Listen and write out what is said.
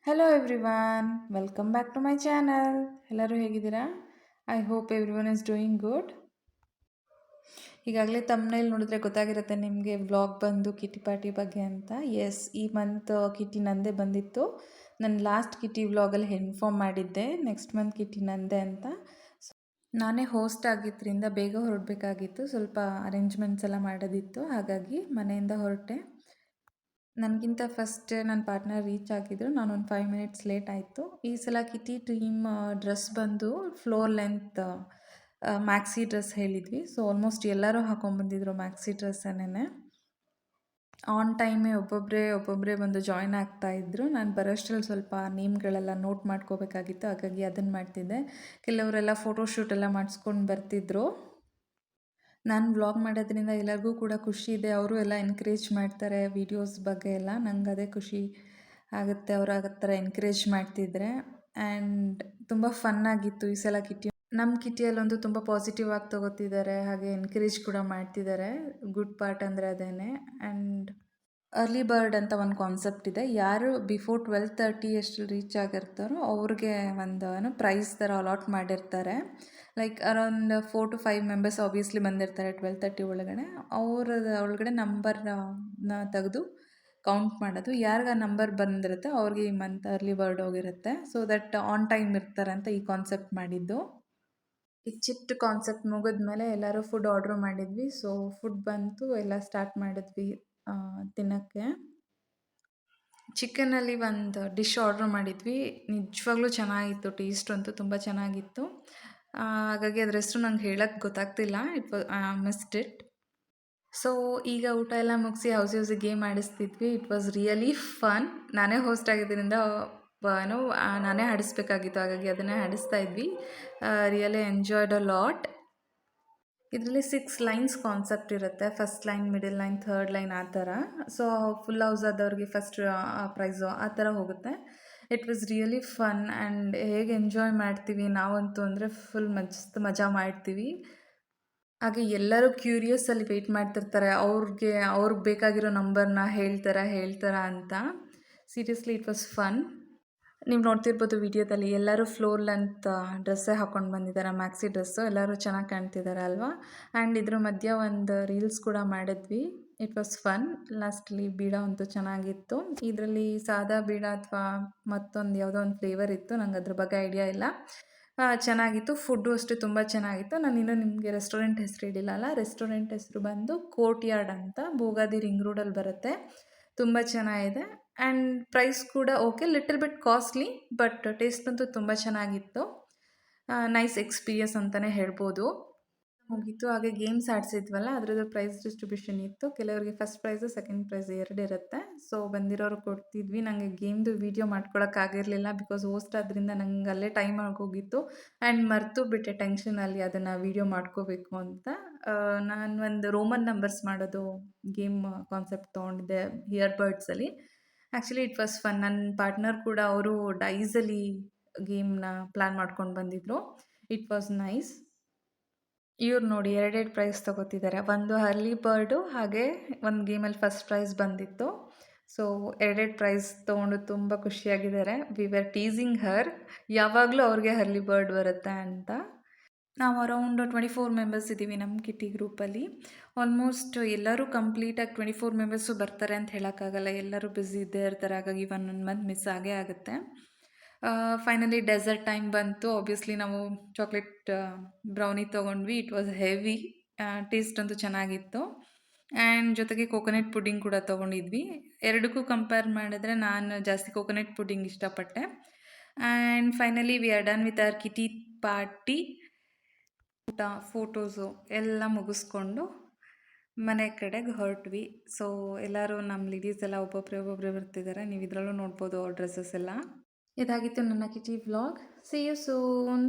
Hello everyone, welcome back to my channel. ಎಲ್ಲರೂ ಹೇಗಿದ್ದೀರಾ? I hope everyone is doing good. ಈಗಾಗಲೇ ತಮ್ಮನೇಲಿ ನೋಡಿದ್ರೆ ಗೊತ್ತಾಗಿರುತ್ತೆ ನಿಮಗೆ ವ್ಲಾಗ್ ಬಂದು ಕಿಟಿ ಪಾರ್ಟಿ ಬಗ್ಗೆ ಅಂತ. ಎಸ್, ಈ ಮಂತ್ ಕಿಟಿ ನಂದೇ ಬಂದಿತ್ತು. ನಾನು ಲಾಸ್ಟ್ ಕಿಟಿ ವ್ಲಾಗಲ್ಲಿ ಇನ್ಫಾರ್ಮ್ ಮಾಡಿದ್ದೆ ನೆಕ್ಸ್ಟ್ ಮಂತ್ ಕಿಟಿ ನಂದೇ ಅಂತ. ನಾನೇ ಹೋಸ್ಟ್ ಆಗಿದ್ದರಿಂದ ಬೇಗ ಹೊರಡಬೇಕಾಗಿತ್ತು, ಸ್ವಲ್ಪ ಅರೇಂಜ್ಮೆಂಟ್ಸ್ ಎಲ್ಲ ಮಾಡೋದಿತ್ತು. ಹಾಗಾಗಿ ಮನೆಯಿಂದ ಹೊರಟೆ. ನನಗಿಂತ ಫಸ್ಟ್ ನನ್ನ ಪಾರ್ಟ್ನರ್ ರೀಚ್ ಆಗಿದ್ದರು. ನಾನೊಂದು 5 ಮಿನಿಟ್ಸ್ ಲೇಟ್ ಆಯಿತು. ಈ ಸಲ ಕಿಟಿ ಟೀಮ್ ಡ್ರೆಸ್ ಬಂದು ಫ್ಲೋರ್ ಲೆಂತ್ ಮ್ಯಾಕ್ಸಿ ಡ್ರೆಸ್ ಹೇಳಿದ್ವಿ. ಸೊ ಆಲ್ಮೋಸ್ಟ್ ಎಲ್ಲರೂ ಹಾಕೊಂಡ್ಬಂದಿದ್ರು ಮ್ಯಾಕ್ಸಿ ಡ್ರೆಸ್ಸನ್ನೇ. ಆನ್ ಟೈಮೇ ಒಬ್ಬೊಬ್ಬರೇ ಬಂದು ಜಾಯ್ನ್ ಆಗ್ತಾಯಿದ್ರು. ನಾನು ಬರೋಷ್ಟರಲ್ಲಿ ಸ್ವಲ್ಪ ನೇಮ್ಗಳೆಲ್ಲ ನೋಟ್ ಮಾಡ್ಕೋಬೇಕಾಗಿತ್ತು, ಹಾಗಾಗಿ ಅದನ್ನು ಮಾಡ್ತಿದ್ದೆ. ಕೆಲವರೆಲ್ಲ ಫೋಟೋಶೂಟ್ ಎಲ್ಲ ಮಾಡಿಸ್ಕೊಂಡು ಬರ್ತಿದ್ರು. ನಾನು ವ್ಲಾಗ್ ಮಾಡೋದ್ರಿಂದ ಎಲ್ಲರಿಗೂ ಕೂಡ ಖುಷಿ ಇದೆ. ಅವರು ಎಲ್ಲ ಎನ್ಕರೇಜ್ ಮಾಡ್ತಾರೆ ವೀಡಿಯೋಸ್ ಬಗ್ಗೆ ಎಲ್ಲ. ನಂಗೆ ಅದೇ ಖುಷಿ ಆಗುತ್ತೆ ಅವರು ಆ ಥರ ಎನ್ಕರೇಜ್ ಮಾಡ್ತಿದ್ರೆ. ಆ್ಯಂಡ್ ತುಂಬ ಫನ್ನಾಗಿತ್ತು ಈ ಸಲ ಕಿಟಿ. ನಮ್ಮ ಕಿಟಿಯಲ್ಲೊಂದು ತುಂಬ ಪಾಸಿಟಿವ್ ಆಗಿ ತೊಗೋತಿದ್ದಾರೆ, ಹಾಗೆ ಎನ್ಕರೇಜ್ ಕೂಡ ಮಾಡ್ತಿದ್ದಾರೆ. ಗುಡ್ ಪಾರ್ಟ್ ಅಂದರೆ ಅದೇನೆ. ಆ್ಯಂಡ್ ಅರ್ಲಿ ಬರ್ಡ್ ಅಂತ ಒಂದು ಕಾನ್ಸೆಪ್ಟ್ ಇದೆ. ಯಾರು ಬಿಫೋರ್ 12:30 ಅಷ್ಟರಲ್ಲಿ ರೀಚ್ ಆಗಿರ್ತಾರೋ ಅವ್ರಿಗೆ ಒಂದು ಪ್ರೈಸ್ ಥರ ಅಲಾಟ್ ಮಾಡಿರ್ತಾರೆ. Like around 4 to 5 members obviously ಬಂದಿರ್ತಾರೆ 12:30 ಒಳಗಡೆ. ಒಳಗಡೆ ನಂಬರ್ನ ತೆಗೆದು ಕೌಂಟ್ ಮಾಡೋದು. ಯಾರಿಗೆ ಆ ನಂಬರ್ ಬಂದಿರುತ್ತೆ ಅವ್ರಿಗೆ ಈ ಮಂತ್ ಅರ್ಲಿ ಬರ್ಡ್ ಹೋಗಿರುತ್ತೆ. ಸೊ ದಟ್ ಆನ್ ಟೈಮ್ ಇರ್ತಾರೆ ಅಂತ ಈ ಕಾನ್ಸೆಪ್ಟ್ ಮಾಡಿದ್ದು. ಈ ಚಿಟ್ ಕಾನ್ಸೆಪ್ಟ್ ಮುಗಿದ್ಮೇಲೆ ಎಲ್ಲರೂ ಫುಡ್ ಆರ್ಡ್ರ್ ಮಾಡಿದ್ವಿ. ಸೊ ಫುಡ್ ಬಂತು, ಎಲ್ಲ ಸ್ಟಾರ್ಟ್ ಮಾಡಿದ್ವಿ ತಿನ್ನೋಕ್ಕೆ. ಚಿಕನಲ್ಲಿ ಒಂದು ಡಿಶ್ ಆರ್ಡ್ರ್ ಮಾಡಿದ್ವಿ. ನಿಜವಾಗ್ಲೂ ಚೆನ್ನಾಗಿತ್ತು, ಟೇಸ್ಟ್ ಅಂತೂ ತುಂಬ ಚೆನ್ನಾಗಿತ್ತು. ಹಾಗಾಗಿ ಅದ್ರ ಹೆಸರು ನಂಗೆ ಹೇಳೋಕ್ಕೆ ಗೊತ್ತಾಗ್ತಿಲ್ಲ. Missed it. ಸೊ ಈಗ ಊಟ ಎಲ್ಲ ಮುಗಿಸಿ ಹೌಸಿ ಗೇಮ್ ಆಡಿಸ್ತಿದ್ವಿ. It was really fun. ನಾನೇ ಹೋಸ್ಟ್ ಆಗಿದ್ದರಿಂದ ನಾನೇ ಆಡಿಸ್ಬೇಕಾಗಿತ್ತು, ಹಾಗಾಗಿ ಅದನ್ನೇ ಆಡಿಸ್ತಾ ಇದ್ವಿ. Really enjoyed a lot. ಇದರಲ್ಲಿ 6 ಲೈನ್ಸ್ ಕಾನ್ಸೆಪ್ಟ್ ಇರುತ್ತೆ. First line, middle line, third line ಆ ಥರ. ಸೊ ಫುಲ್ ಹೌಸ್ ಆದವ್ರಿಗೆ ಫಸ್ಟ್ ಪ್ರೈಸು ಆ ಥರ ಹೋಗುತ್ತೆ. It was really fun. And ಹೇಗೆ ಎಂಜಾಯ್ ಮಾಡ್ತೀವಿ ನಾವಂತೂ ಅಂದರೆ ಫುಲ್ ಮಜಾ ಮಾಡ್ತೀವಿ. ಹಾಗೆ ಎಲ್ಲರೂ ಕ್ಯೂರಿಯಸ್ಸಲ್ಲಿ ವೆಯ್ಟ್ ಮಾಡ್ತಿರ್ತಾರೆ, ಅವ್ರಿಗೆ ಬೇಕಾಗಿರೋ ನಂಬರ್ನ ಹೇಳ್ತಾರಾ ಅಂತ. Seriously it was fun. ನೀವು ನೋಡ್ತಿರ್ಬೋದು ವಿಡಿಯೋದಲ್ಲಿ ಎಲ್ಲರೂ ಫ್ಲೋರ್ ಲೆಂತ್ ಡ್ರೆಸ್ಸೇ ಹಾಕ್ಕೊಂಡು ಬಂದಿದ್ದಾರೆ, ಮ್ಯಾಕ್ಸಿ ಡ್ರೆಸ್ಸು. ಎಲ್ಲರೂ ಚೆನ್ನಾಗಿ ಕಾಣ್ತಿದ್ದಾರೆ ಅಲ್ವಾ? ಆ್ಯಂಡ್ ಇದ್ರ ಮಧ್ಯೆ ಒಂದು ರೀಲ್ಸ್ ಕೂಡ ಮಾಡಿದ್ವಿ. It was fun. ಲಾಸ್ಟಲ್ಲಿ ಬೀಡ ಅಂತೂ ಚೆನ್ನಾಗಿತ್ತು. ಇದರಲ್ಲಿ ಸಾದಾ ಬೀಡ ಅಥವಾ ಮತ್ತೊಂದು ಯಾವುದೋ ಒಂದು ಫ್ಲೇವರ್ ಇತ್ತು, ನಂಗೆ ಅದ್ರ ಬಗ್ಗೆ ಐಡಿಯಾ ಇಲ್ಲ. ಚೆನ್ನಾಗಿತ್ತು. ಫುಡ್ಡು ಅಷ್ಟೇ ತುಂಬ ಚೆನ್ನಾಗಿತ್ತು. ನಾನು ಇನ್ನೂ ನಿಮಗೆ ರೆಸ್ಟೋರೆಂಟ್ ಹೆಸರು ಹೇಳಿಲ್ಲ ಅಲ್ಲ. ರೆಸ್ಟೋರೆಂಟ್ ಹೆಸರು ಬಂದು ಕೋರ್ಟ್ ಯಾರ್ಡ್ ಅಂತ, ಭೋಗಾದಿ ರಿಂಗ್ ರೋಡಲ್ಲಿ ಬರುತ್ತೆ. ತುಂಬ ಚೆನ್ನಾಗಿದೆ. ಆ್ಯಂಡ್ ಪ್ರೈಸ್ ಕೂಡ okay, little bit costly, but taste ಅಂತೂ ತುಂಬ ಚೆನ್ನಾಗಿತ್ತು. ನೈಸ್ ಎಕ್ಸ್ಪೀರಿಯನ್ಸ್ ಅಂತಲೇ ಹೇಳ್ಬೋದು. ಮುಗೀತು. ಹಾಗೆ ಗೇಮ್ಸ್ ಆಡಿಸಿದ್ವಲ್ಲ, ಅದರದ್ದು ಪ್ರೈಸ್ ಡಿಸ್ಟ್ರಿಬ್ಯೂಷನ್ ಇತ್ತು. ಕೆಲವರಿಗೆ ಫಸ್ಟ್ ಪ್ರೈಸು, ಸೆಕೆಂಡ್ ಪ್ರೈಸ್ 2 ಇರುತ್ತೆ. ಸೊ ಬಂದಿರೋರು ಕೊಡ್ತಿದ್ವಿ. ನನಗೆ ಗೇಮ್ದು ವೀಡಿಯೋ ಮಾಡ್ಕೊಳಕ್ಕಾಗಿರಲಿಲ್ಲ, ಬಿಕಾಸ್ ಹೋಸ್ಟ್ ಆದ್ದರಿಂದ ನಂಗೆ ಅಲ್ಲೇ ಟೈಮ್ ಆಗೋಗಿತ್ತು. ಆ್ಯಂಡ್ ಮರೆತು ಬಿಟ್ಟೆ ಟೆನ್ಷನಲ್ಲಿ ಅದನ್ನು ವೀಡಿಯೋ ಮಾಡ್ಕೋಬೇಕು ಅಂತ. ನಾನು ಒಂದು ರೋಮನ್ ನಂಬರ್ಸ್ ಮಾಡೋದು ಗೇಮ್ ಕಾನ್ಸೆಪ್ಟ್ ತೊಗೊಂಡಿದ್ದೆ ಇಯರ್ಬಡ್ಸಲ್ಲಿ. Actually it was fun. ನನ್ನ ಪಾರ್ಟ್ನರ್ ಕೂಡ ಅವರು ಡೈಸಲ್ಲಿ ಗೇಮ್ನ ಪ್ಲ್ಯಾನ್ ಮಾಡ್ಕೊಂಡು ಬಂದಿದ್ದರು. It was nice. ಇವ್ರು ನೋಡಿ 2 ಪ್ರೈಸ್ ತೊಗೋತಿದ್ದಾರೆ. ಒಂದು ಅರ್ಲಿ ಬರ್ಡು, ಹಾಗೆ ಒಂದು ಗೇಮಲ್ಲಿ ಫಸ್ಟ್ ಪ್ರೈಸ್ ಬಂದಿತ್ತು. ಸೊ 2 ಪ್ರೈಸ್ ತೊಗೊಂಡು ತುಂಬ ಖುಷಿಯಾಗಿದ್ದಾರೆ. ವಿ ವರ್ ಟೀಸಿಂಗ್ ಹರ್, ಯಾವಾಗಲೂ ಅವ್ರಿಗೆ ಅರ್ಲಿ ಬರ್ಡ್ ಬರುತ್ತೆ ಅಂತ. ನಾವು ಅರೌಂಡ್ 24 ಮೆಂಬರ್ಸ್ ಇದ್ದೀವಿ ನಮ್ಮ ಕಿಟಿ ಗ್ರೂಪಲ್ಲಿ. ಆಲ್ಮೋಸ್ಟ್ ಎಲ್ಲರೂ ಕಂಪ್ಲೀಟಾಗಿ 24 ಮೆಂಬರ್ಸು ಬರ್ತಾರೆ ಅಂತ ಹೇಳೋಕ್ಕಾಗಲ್ಲ, ಎಲ್ಲರೂ ಬ್ಯುಸಿ ಇದ್ದೇ ಇರ್ತಾರೆ. ಹಾಗಾಗಿ ಒಂದೊಂದು ಮಂತ್ ಮಿಸ್ ಆಗೇ ಆಗುತ್ತೆ. ಫೈನಲಿ ಡೆಸರ್ಟ್ ಟೈಮ್ ಬಂತು. ಆಬ್ವಿಯಸ್ಲಿ ನಾವು ಚಾಕ್ಲೇಟ್ ಬ್ರೌನಿ ತೊಗೊಂಡ್ವಿ. It was heavy. ಟೇಸ್ಟ್ ಅಂತೂ ಚೆನ್ನಾಗಿತ್ತು. ಆ್ಯಂಡ್ ಜೊತೆಗೆ ಕೋಕೋನಟ್ ಪುಡ್ಡಿಂಗ್ ಕೂಡ ತೊಗೊಂಡಿದ್ವಿ. ಎರಡಕ್ಕೂ ಕಂಪೇರ್ ಮಾಡಿದ್ರೆ ನಾನು ಜಾಸ್ತಿ ಕೋಕೋನಟ್ ಪುಡ್ಡಿಂಗ್ ಇಷ್ಟಪಟ್ಟೆ. And finally we are done with our kitty party. ಊಟ, ಫೋಟೋಸು ಎಲ್ಲ ಮುಗಿಸ್ಕೊಂಡು ಮನೆ ಕಡೆಗೆ ಹೊರಟ್ವಿ. ಸೊ ಎಲ್ಲರೂ ನಮ್ಮ ಲೇಡೀಸ್ ಎಲ್ಲ ಒಬ್ಬೊಬ್ಬರೇ ಬರ್ತಿದ್ದಾರೆ. ನೀವು ಇದರಲ್ಲೂ ನೋಡ್ಬೋದು ಅವ್ರ ಡ್ರೆಸ್ಸಸ್ ಎಲ್ಲ. ಇದಾಗಿತ್ತು ನನ್ನ kitty vlog. See you soon.